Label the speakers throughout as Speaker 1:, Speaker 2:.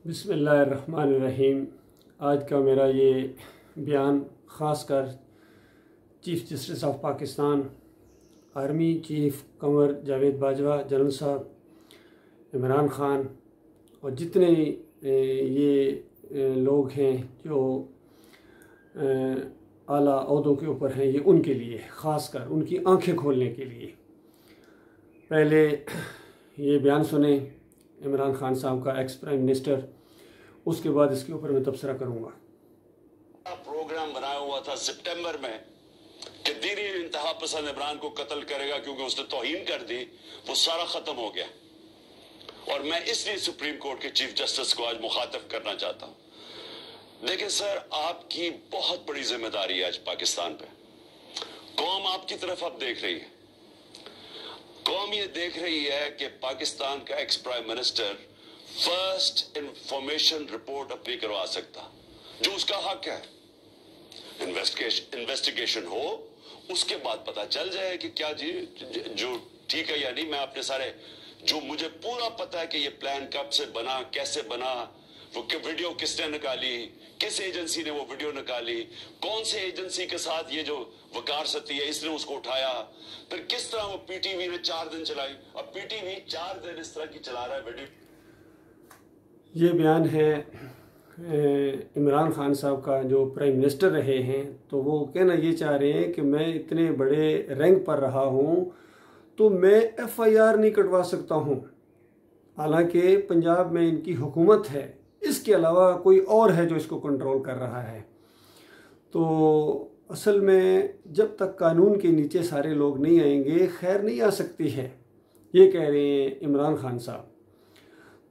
Speaker 1: बिस्मिल्लाहिर्रहमानिर्रहीम। आज का मेरा ये बयान ख़ास कर chief justice of Pakistan, army chief Kanwar Javed Bajwa, general साहब, इमरान ख़ान और जितने ये लोग हैं जो आला ओहदों के ऊपर हैं, ये उनके लिए ख़ास कर उनकी आंखें खोलने के लिए। पहले ये बयान सुने इमरान ख़ान साहब का, एक्स प्राइम मिनिस्टर, उसके बाद इसके ऊपर मैं तबसरा करूँगा।
Speaker 2: प्रोग्राम बनाया हुआ था सितंबर में कि दीनी इंतहा पसंद इमरान को कत्ल करेगा क्योंकि उसने तौहीन कर दी, वो सारा ख़त्म हो गया। और मैं इसलिए सुप्रीम कोर्ट के चीफ जस्टिस को आज मुखातब करना चाहता हूं। देखिए सर, आपकी बहुत बड़ी जिम्मेदारी है आज पाकिस्तान पे। कौम आपकी तरफ अब देख रही है। कौम ये देख रही है कि पाकिस्तान का ex prime minister first information report अपनी करवा सकता, जो उसका हक है। इन्वेस्टिगेशन हो, उसके बाद पता चल जाए कि क्या जी जो ठीक है या नहीं। मैं अपने सारे जो मुझे पूरा पता है कि ये प्लान कब से बना, कैसे बना, वो वीडियो किसने निकाली, किस एजेंसी ने वो वीडियो निकाली, कौन से एजेंसी के साथ ये जो वकार सती है इसने उसको उठाया, फिर किस तरह वो पीटीवी ने 4 दिन चलाई। अब पीटीवी 4 दिन इस तरह की चला रहा है वीडियो।
Speaker 1: ये बयान है इमरान ख़ान साहब का, जो प्राइम मिनिस्टर रहे हैं। तो वो कहना ये चाह रहे हैं कि मैं इतने बड़े रैंक पर रहा हूँ तो मैं FIR नहीं कटवा सकता हूँ, हालांकि पंजाब में इनकी हुकूमत है, इसके अलावा कोई और है जो इसको कंट्रोल कर रहा है। तो असल में जब तक कानून के नीचे सारे लोग नहीं आएंगे, खैर नहीं आ सकती है, ये कह रहे हैं इमरान ख़ान साहब।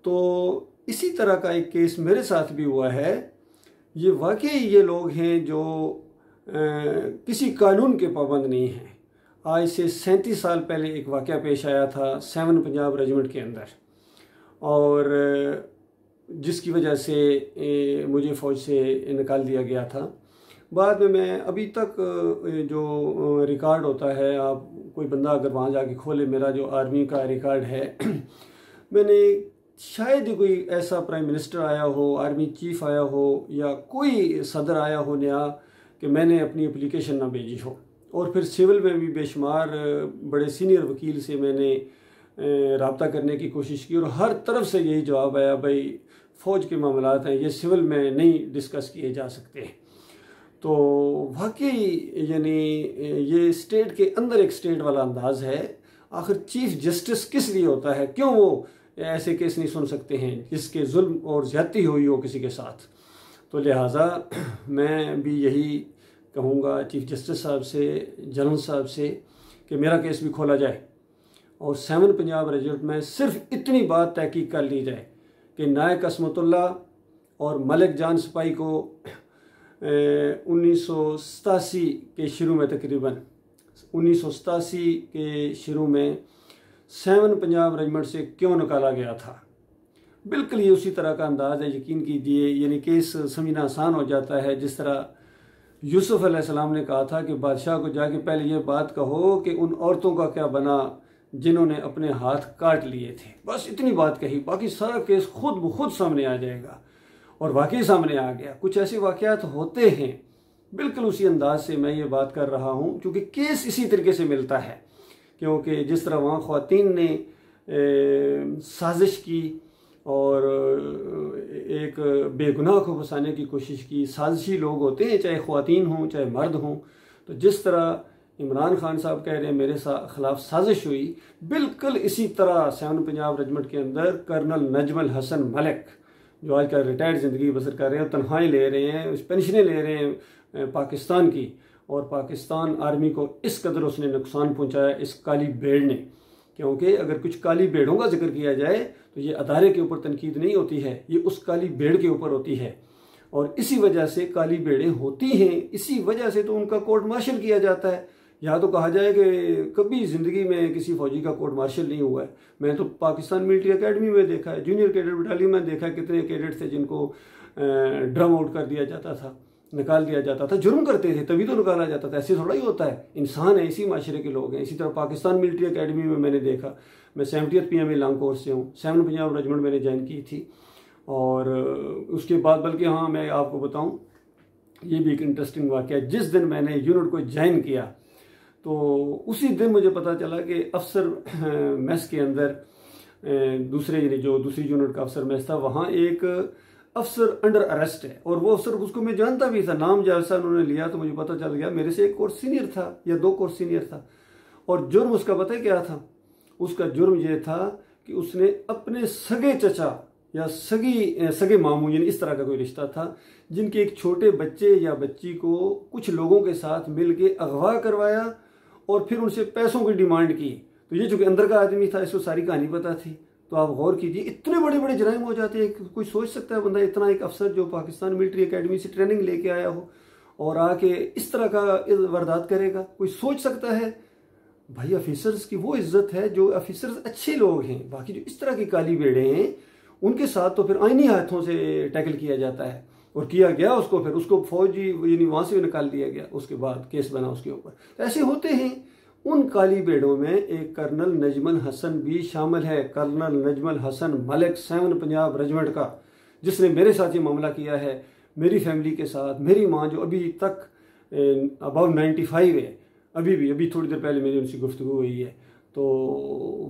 Speaker 1: तो इसी तरह का एक केस मेरे साथ भी हुआ है। ये वाकई ये लोग हैं जो किसी कानून के पाबंद नहीं हैं। आज से 37 साल पहले एक वाक़या पेश आया था 7 पंजाब रेजिमेंट के अंदर, और जिसकी वजह से मुझे फ़ौज से निकाल दिया गया था। बाद में मैं अभी तक जो रिकॉर्ड होता है, आप कोई बंदा अगर वहाँ जाके खोले, मेरा जो आर्मी का रिकॉर्ड है मैंने शायद ही कोई ऐसा प्राइम मिनिस्टर आया हो, आर्मी चीफ आया हो, या कोई सदर आया हो नया कि मैंने अपनी एप्लीकेशन ना भेजी हो। और फिर सिविल में भी बेशुमार बड़े सीनियर वकील से मैंने रब्ता करने की कोशिश की, और हर तरफ से यही जवाब आया, भाई फ़ौज के मामलात हैं, ये सिविल में नहीं डिस्कस किए जा सकते। तो वाकई यानी ये स्टेट के अंदर एक स्टेट वाला अंदाज़ है। आखिर चीफ जस्टिस किस लिए होता है? क्यों वो ऐसे केस नहीं सुन सकते हैं जिसके जुल्म और ज़्यादती हुई हो किसी के साथ? तो लिहाजा मैं भी यही कहूँगा चीफ जस्टिस साहब से, जनरल साहब से, कि मेरा केस भी खोला जाए और 7 पंजाब रेजिमेंट में सिर्फ इतनी बात तहकीक कर ली जाए कि नायक असमतुल्ला और मलिक जान सिपाही को 1987 के शुरू में, तकरीबन 1987 के शुरू में 7 पंजाब रेजिमेंट से क्यों निकाला गया था। बिल्कुल ये उसी तरह का अंदाज़ है, यकीन कीजिए। यानी केस समझना आसान हो जाता है। जिस तरह यूसुफ अलैहिस्सलाम ने कहा था कि बादशाह को जाके पहले ये बात कहो कि उन औरतों का क्या बना जिन्होंने अपने हाथ काट लिए थे। बस इतनी बात कही, बाकी सारा केस खुद ब खुद सामने आ जाएगा। और वाकई सामने आ गया। कुछ ऐसे वाक़यात होते हैं, बिल्कुल उसी अंदाज से मैं ये बात कर रहा हूँ, क्योंकि केस इसी तरीके से मिलता है। क्योंकि जिस तरह वहाँ ख़वातीन ने साजिश की और एक बेगुनाह को फंसाने की कोशिश की। साजिशी लोग होते हैं, चाहे ख़वातीन हों चाहे मर्द हों। तो जिस तरह इमरान ख़ान साहब कह रहे हैं मेरे ख़िलाफ़ साजिश हुई, बिल्कुल इसी तरह 7 पंजाब रेजिमेंट के अंदर कर्नल नजमुल हसन मलिक, जो आजकल रिटायर्ड ज़िंदगी बसर कर रहे हैं, तनख्वाहें ले रहे हैं, पेंशनें ले रहे हैं पाकिस्तान की, और पाकिस्तान आर्मी को इस कदर उसने नुकसान पहुँचाया इस काली भेड़ ने। क्योंकि अगर कुछ काली भेड़ों का जिक्र किया जाए तो ये अदारे के ऊपर तनकीद नहीं होती है, ये उस काली भेड़ के ऊपर होती है। और इसी वजह से काली भेड़ें होती हैं, इसी वजह से तो उनका कोर्ट मार्शल किया जाता है। या तो कहा जाए कि कभी ज़िंदगी में किसी फौजी का कोर्ट मार्शल नहीं हुआ है। मैं तो पाकिस्तान मिलिट्री अकेडमी में देखा है, जूनियर कैडेट बटालियन में देखा है, कितने कैडेट थे जिनको ड्रम आउट कर दिया जाता था, निकाल दिया जाता था। जुर्म करते थे तभी तो निकाला जाता था, ऐसे थोड़ा ही होता है। इंसान है, इसी माशरे के लोग हैं। इसी तरह पाकिस्तान मिलिट्री अकेडमी में मैंने देखा, मैं 70th PMA लॉन्ग कोर्स से हूँ, 7 पंजाब रेजिमेंट मैंने ज्वाइन की थी, और उसके बाद बल्कि हाँ मैं आपको बताऊं, ये भी एक इंटरेस्टिंग वाक़या है। जिस दिन मैंने यूनिट को ज्वाइन किया तो उसी दिन मुझे पता चला कि अफसर मेस के अंदर दूसरी यूनिट का अफसर मेस था, वहाँ एक अफसर अंडर अरेस्ट है। और वो अफसर, उसको मैं जानता भी था, नाम जैसा उन्होंने लिया तो मुझे पता चल गया मेरे से एक कोर्स सीनियर था या 2 कोर्स सीनियर था। और जुर्म उसका पता है क्या था? उसका जुर्म ये था कि उसने अपने सगे चचा या सगे मामू, यानी इस तरह का कोई रिश्ता था, जिनके एक छोटे बच्चे या बच्ची को कुछ लोगों के साथ मिल के अगवा करवाया और फिर उनसे पैसों की डिमांड की। तो ये जो कि अंदर का आदमी था, इसको सारी कहानी पता थी। तो आप गौर कीजिए, इतने बड़े बड़े जराइम हो जाते हैं। कोई सोच सकता है बंदा, इतना एक अफसर जो पाकिस्तान मिलिट्री एकेडमी से ट्रेनिंग लेके आया हो और आके इस तरह का वारदात करेगा? कोई सोच सकता है? भाई ऑफिसर्स की वो इज्जत है, जो ऑफिसर्स अच्छे लोग हैं। बाकी जो इस तरह की काली बेड़े हैं उनके साथ तो फिर आईनी हाथों से टैकल किया जाता है। और किया गया उसको, फिर उसको फौजी यानी वहाँ से भी निकाल दिया गया, उसके बाद केस बना उसके ऊपर। तो ऐसे होते हैं। उन काली बेड़ों में एक कर्नल नजमल हसन भी शामिल है। कर्नल नजमल हसन मलिक 7 पंजाब रेजिमेंट का, जिसने मेरे साथ ये मामला किया है, मेरी फैमिली के साथ। मेरी माँ जो अभी तक अबाउट 95 है, अभी थोड़ी देर पहले मेरी उनसे गुफ्तगू हुई है, तो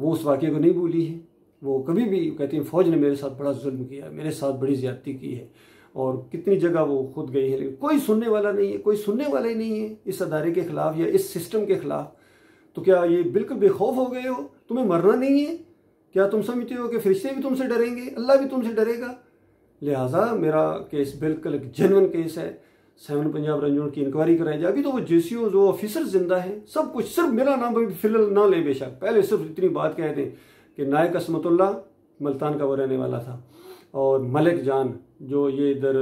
Speaker 1: वो उस वाक़े को नहीं भूली है। वो कभी भी कहती हैं फ़ौज ने मेरे साथ बड़ा जुल्म किया, मेरे साथ बड़ी ज़्यादती की है, और कितनी जगह वो खुद गई है, लेकिन कोई सुनने वाला नहीं है। कोई सुनने वाला ही नहीं है इस अदारे के ख़िलाफ़ या इस सिस्टम के ख़िलाफ़। तो क्या ये बिल्कुल बेखौफ हो गए हो? तुम्हें मरना नहीं है क्या? तुम समझते हो कि फरिश्ते भी तुमसे डरेंगे, अल्लाह भी तुमसे डरेगा? लिहाजा मेरा केस बिल्कुल एक जेन्युइन केस है। 7 पंजाब रेजिमेंट की इंक्वायरी कराई जाए। अभी तो वो जेसीओ जो ऑफिसर जिंदा है, सब कुछ। सिर्फ मेरा नाम फिलहाल ना ले बेशक, पहले सिर्फ इतनी बात कह दें कि नायक असमतुल्ला मुल्तान का वो रहने वाला था, और मलिक जान जो ये इधर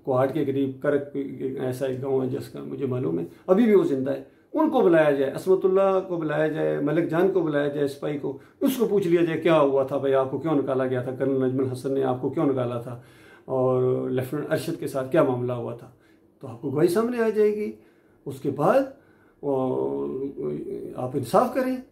Speaker 1: कोहाट के करीब करक ऐसा एक गाँव है जिसका मुझे मालूम है, अभी भी वो जिंदा है। उनको बुलाया जाए, असमतुल्ला को बुलाया जाए, मलिक जान को बुलाया जाए, सिपाही को, उसको पूछ लिया जाए क्या हुआ था भाई, आपको क्यों निकाला गया था, कर्नल नजमुल हसन ने आपको क्यों निकाला था, और लेफ्टिनेंट अरशद के साथ क्या मामला हुआ था। तो आपको गवाही सामने आ जाएगी। उसके बाद आप इंसाफ करें,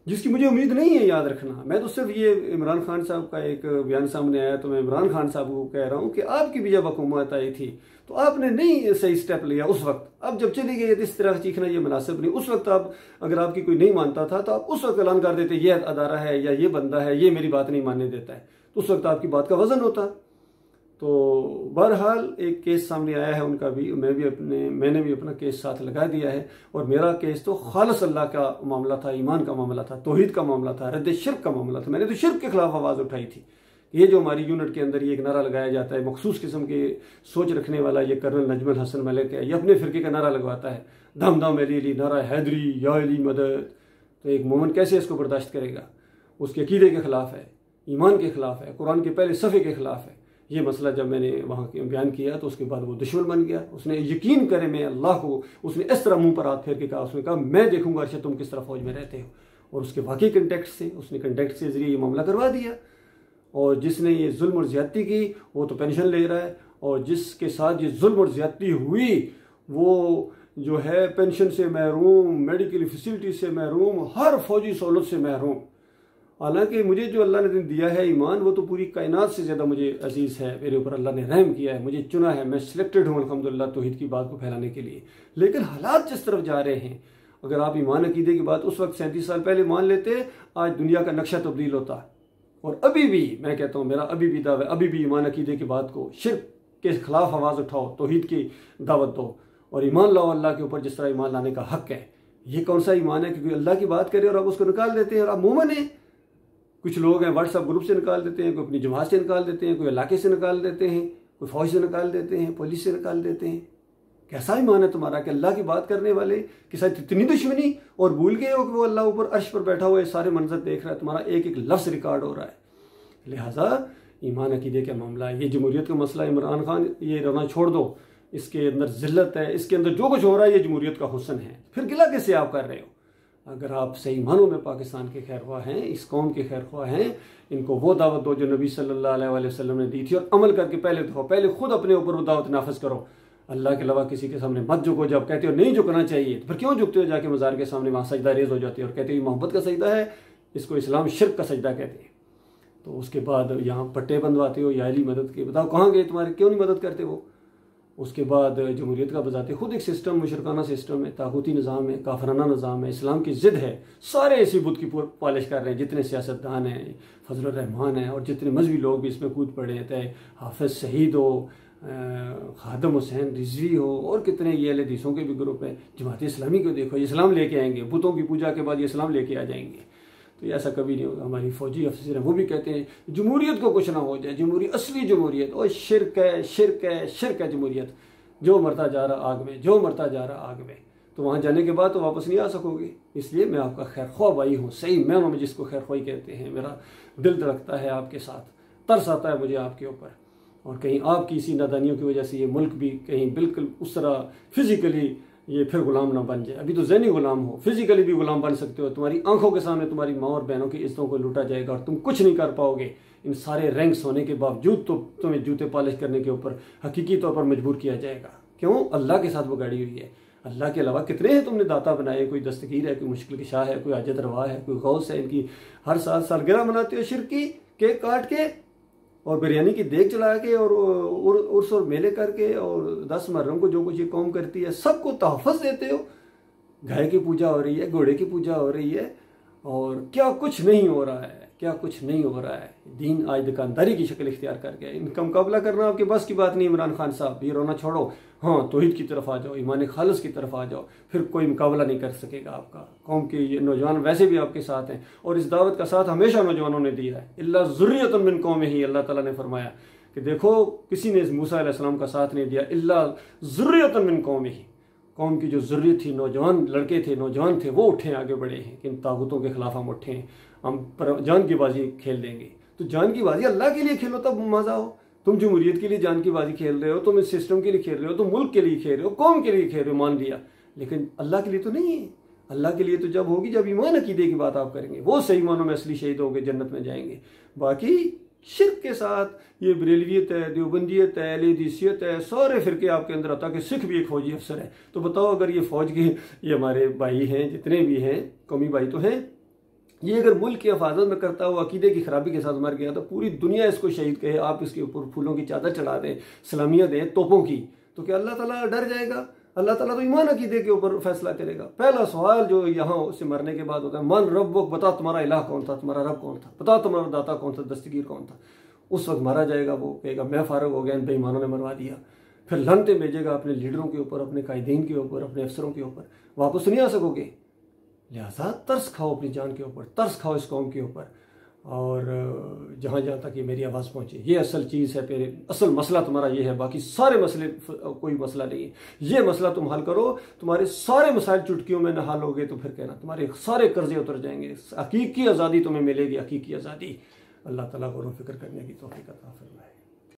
Speaker 1: जिसकी मुझे उम्मीद नहीं है। याद रखना, मैं तो सिर्फ ये इमरान खान साहब का एक बयान सामने आया तो मैं इमरान खान साहब को कह रहा हूँ कि आपकी भी जब हुकूमत आई थी तो आपने नहीं सही स्टेप लिया उस वक्त। अब जब चली गई इस तरह चीखना ये मुनासिब नहीं। उस वक्त आप, अगर आपकी कोई नहीं मानता था तो आप उस वक्त ऐलान कर देते ये अदारा है या ये बंदा है, ये मेरी बात नहीं मानने देता है, तो उस वक्त आपकी बात का वजन होता। तो बहरहाल एक केस सामने आया है उनका भी, मैंने भी अपना केस साथ लगा दिया है। और मेरा केस तो खालिस अल्लाह का मामला था, ईमान का मामला था, तौहीद का मामला था, रद्द शिर्क का मामला था। मैंने तो शिर्क के खिलाफ आवाज़ उठाई थी। ये जो हमारी यूनिट के अंदर ये एक नारा लगाया जाता है, मखसूस किस्म की सोच रखने वाला ये कर्नल नजमुल हसन मलिक है, ये अपने फिरके का नारा लगवाता है, दम दम अली अली, नारा हैदरी या अली मदद। तो एक मोमिन कैसे इसको बर्दाश्त करेगा? उसके अकीदे के खिलाफ है, ईमान के खिलाफ है, कुरान के पहले सफ़े के खिलाफ है। ये मसला जब मैंने वहाँ बयान किया तो उसके बाद वो दुश्मन बन गया। उसने यकीन करे मैं अल्लाह को, उसने इस तरह मुंह पर हाथ फेर के कहा, उसने कहा मैं देखूंगा अर्शद तुम किस तरह फौज में रहते हो। और उसके वाकई कंटेक्ट से, उसने कंटेक्ट के जरिए ये मामला करवा दिया। और जिसने ये जुल्म और ज्यादती की वो तो पेंशन ले रहा है, और जिसके साथ ये जुल्म और ज्यादती हुई वो जो है पेंशन से महरूम, मेडिकल फैसिलिटी से महरूम, हर फौजी सहूलत से महरूम। हालांकि मुझे जो अल्लाह ने दिया है ईमान, वो तो पूरी कायनात से ज़्यादा मुझे अजीज़ है। मेरे ऊपर अल्लाह ने रहम किया है, मुझे चुना है, मैं सिलेक्टेड हूँ अल्हम्दुलिल्लाह तौहीद की बात को फैलाने के लिए। लेकिन हालात जिस तरफ जा रहे हैं, अगर आप ईमान अकीदे की बात उस वक्त 37 साल पहले मान लेते, आज दुनिया का नक्शा तब्दील होता। और अभी भी मैं कहता हूँ, मेरा अभी भी दावा है, अभी भी ईमान अकीदे की बात को, शिर्क के खिलाफ आवाज़ उठाओ, तौहीद की दावत दो और ईमान लाओ अल्लाह के ऊपर जिस तरह ईमान लाने का हक है। ये कौन सा ईमान है? क्योंकि अल्लाह की बात करे और आप उसको निकाल देते हैं और आप मोमिन हैं। कुछ लोग हैं व्हाट्सएप ग्रुप से निकाल देते हैं, कोई अपनी जमात से निकाल देते हैं, कोई इलाके से निकाल देते हैं, कोई फौज से निकाल देते हैं, पुलिस से निकाल देते हैं। कैसा ईमान है तुम्हारा कि अल्लाह की बात करने वाले के साथ इतनी दुश्मनी, और भूल गए हो कि वो अल्लाह ऊपर अर्श पर बैठा हुआ है, सारे मंजर देख रहा है, तुम्हारा एक एक लफ्ज़ रिकॉर्ड हो रहा है। लिहाजा ईमान अकीदे का मामला है। ये जमहूरियत का मसला, इमरान खान ये रोना छोड़ दो, इसके अंदर जिल्लत है, इसके अंदर जो कुछ हो रहा है ये जमहूरियत का हुस्न है। फिर गिला कैसे आप कर रहे हो? अगर आप सही मानों में पाकिस्तान के खैरख्वाह हैं, इस कौम के खैरख्वाह हैं, इनको वो दावत दो जो नबी सल्लल्लाहु अलैहि वसल्लम ने दी थी, और अमल करके पहले खुद अपने ऊपर वो दावत नाफिज करो। अल्लाह के अलावा किसी के सामने मत झुको। जब कहते हो नहीं झुकना चाहिए तो फिर क्यों झुकते हो? जाके मज़ार के सामने वहाँ सजदा रेज हो जाती है और कहते हो मोहब्बत का सजदा है, इसको इस्लाम शिर्क का सजदा कहते हैं। तो उसके बाद यहाँ पट्टे बंधवाते हो याली मदद के, बताओ कहाँ गए तुम्हारे, क्यों नहीं मदद करते वो। उसके बाद जमहूरियत का बताते खुद एक सिस्टम, मुशरकाना सिस्टम है, ताकूती निज़ाम है, काफराना निज़ाम है, इस्लाम की ज़िद है। सारे इसी बुत की पॉलिश कर रहे हैं, जितने सियासतदान हैं, फजल रहमान हैं और जितने मजहबी लोग भी इसमें कूद पड़े हैं, चाहे हाफिज सईद हो, खादम हुसैन रिजवी हो और कितने ये अहले हदीसों के भी ग्रुप हैं। जमात इस्लामी को देखो, ये इस्लाम लेके आएंगे, बुतों की पूजा के बाद ये इस्लाम लेके आ जाएंगे। तो ऐसा कभी नहीं होगा। हमारी फौजी अफसर हैं वो भी कहते हैं जमहूरियत को कुछ ना हो जाए, जमहूरियत असली जमहूरियत और शिरक है, शिरक है, शिरक है जमहूरियत, जो मरता जा रहा आग में, जो मरता जा रहा आग में। तो वहाँ जाने के बाद तो वापस नहीं आ सकोगे। इसलिए मैं आपका खैर ख्वाह भाई हूँ, सही मैनों में जिसको खैर ख्वाही कहते हैं। मेरा दिल धड़कता है आपके साथ, तरस आता है मुझे आपके ऊपर। और कहीं आपकी इसी नादानियों की वजह से ये मुल्क भी कहीं बिल्कुल उस तरह फिजिकली ये फिर गुलाम ना बन जाए। अभी तो ज़हनी गुलाम हो, फिजिकली भी गुलाम बन सकते हो। तुम्हारी आंखों के सामने तुम्हारी माँ और बहनों की इज्जतों को लूटा जाएगा और तुम कुछ नहीं कर पाओगे। इन सारे रैंक्स होने के बावजूद तो तुम्हें जूते पॉलिश करने के ऊपर हकीकी तौर पर मजबूर किया जाएगा। क्यों? अल्लाह के साथ वो गाड़ी हुई है। अल्लाह के अलावा कितने हैं तुमने दाता बनाए, कोई दस्तगीर है, कोई मुश्किल की शाह है, कोई हाजत रवा है, कोई गौस है। इनकी हर साल सालगिरह मनाते हो शिरक की, केक काट के और बिरयानी की देग चला के और उर्स और मेले करके और 10 मुहर्रम को जो कुछ ये कौम करती है सबको तहफ़्फ़ुज़ देते हो। गाय की पूजा हो रही है, घोड़े की पूजा हो रही है और क्या कुछ नहीं हो रहा है, क्या कुछ नहीं हो रहा है। दीन आज दुकानदारी की शक्ल इख्तियार कर गया। इनका मुकाबला करना आपके बस की बात नहीं। इमरान खान साहब, ये रोना छोड़ो, हाँ तौहीद की तरफ आ जाओ, ईमान खालिस की तरफ आ जाओ, फिर कोई मुकाबला नहीं कर सकेगा आपका। कौम के ये नौजवान वैसे भी आपके साथ हैं और इस दावत का साथ हमेशा नौजवानों ने दिया है। इल्ला ज़ुर्रियतुन मिन कौमिही, अल्लाह ताला ने फरमाया कि देखो किसी ने मूसा अलैहिस्सलाम का साथ नहीं दिया, इल्ला ज़ुर्रियतुन मिन कौमिही। कौम की जो ज़ुर्रियत थी, नौजवान लड़के थे, नौजवान थे, वो उठे आगे बढ़े हैं कि इन ताकतों के खिलाफ हम उठें, हम जान की बाजी खेल देंगे। तो जान की बाजी अल्लाह के लिए खेलो तब मज़ा हो। तुम जमहूरियत के लिए जान की बाजी खेल रहे हो, तुम इस सिस्टम के लिए खेल रहे हो, तुम मुल्क के लिए खेल रहे हो, कौम के लिए खेल रहे हो, मान लिया, लेकिन अल्लाह के लिए तो नहीं है। अल्लाह के लिए तो जब होगी जब ईमान अकीदे की बात आप करेंगे, वो सही मानों में असली शहीद होंगे, जन्नत में जाएंगे। बाकी शिर्क के साथ ये बरेलवियत है, देवबंदियत है, अहले हदीसियत है, सारे फिरके आपके अंदर आता कि सिख भी एक फौजी अफसर है। तो बताओ अगर ये फौज के ये हमारे भाई हैं, जितने भी हैं कौमी भाई तो हैं, ये अगर मुल्क की हिफाजत में करता हुआ अकीदे की खराबी के साथ मर गया तो पूरी दुनिया इसको शहीद कहे, आप इसके ऊपर फूलों की चादर चढ़ा दें, सलामियाँ दें तोपों की, तो क्या अल्लाह ताला डर जाएगा? अल्लाह ताला तो ईमान अकीदे के ऊपर फैसला करेगा। पहला सवाल जो यहाँ उससे मरने के बाद होता है, मन रब्बुक, बता तुम्हारा इलाह कौन था, तुम्हारा रब कौन था, बता तुम्हारा दाता कौन था, दस्तगीर कौन था। उस वक्त मारा जाएगा, वो कहेगा मैं फारग हो गया, इन बेईमानों ने मरवा दिया। फिर लनतें भेजेगा अपने लीडरों के ऊपर, अपने कायदीन के ऊपर, अपने अफसरों के ऊपर, वापस नहीं आ सकोगे। लिहाजा तरस खाओ अपनी जान के ऊपर, तरस खाओ इस कौम के ऊपर। और जहाँ जहाँ तक ये मेरी आवाज़ पहुँचे, ये असल चीज़ है, फिर असल मसला तुम्हारा ये है, बाकी सारे मसले कोई मसला नहीं है। ये मसला तुम हल करो, तुम्हारे सारे मसाइल चुटकियों में न हल होगे तो फिर कहना तुम्हारे सारे कर्जे उतर जाएंगे, हकीकी आज़ादी तुम्हें मिलेगी, हकीकी आज़ादी। अल्लाह ताला गौर व फिक्र करने की तौफीक अता फरमाए।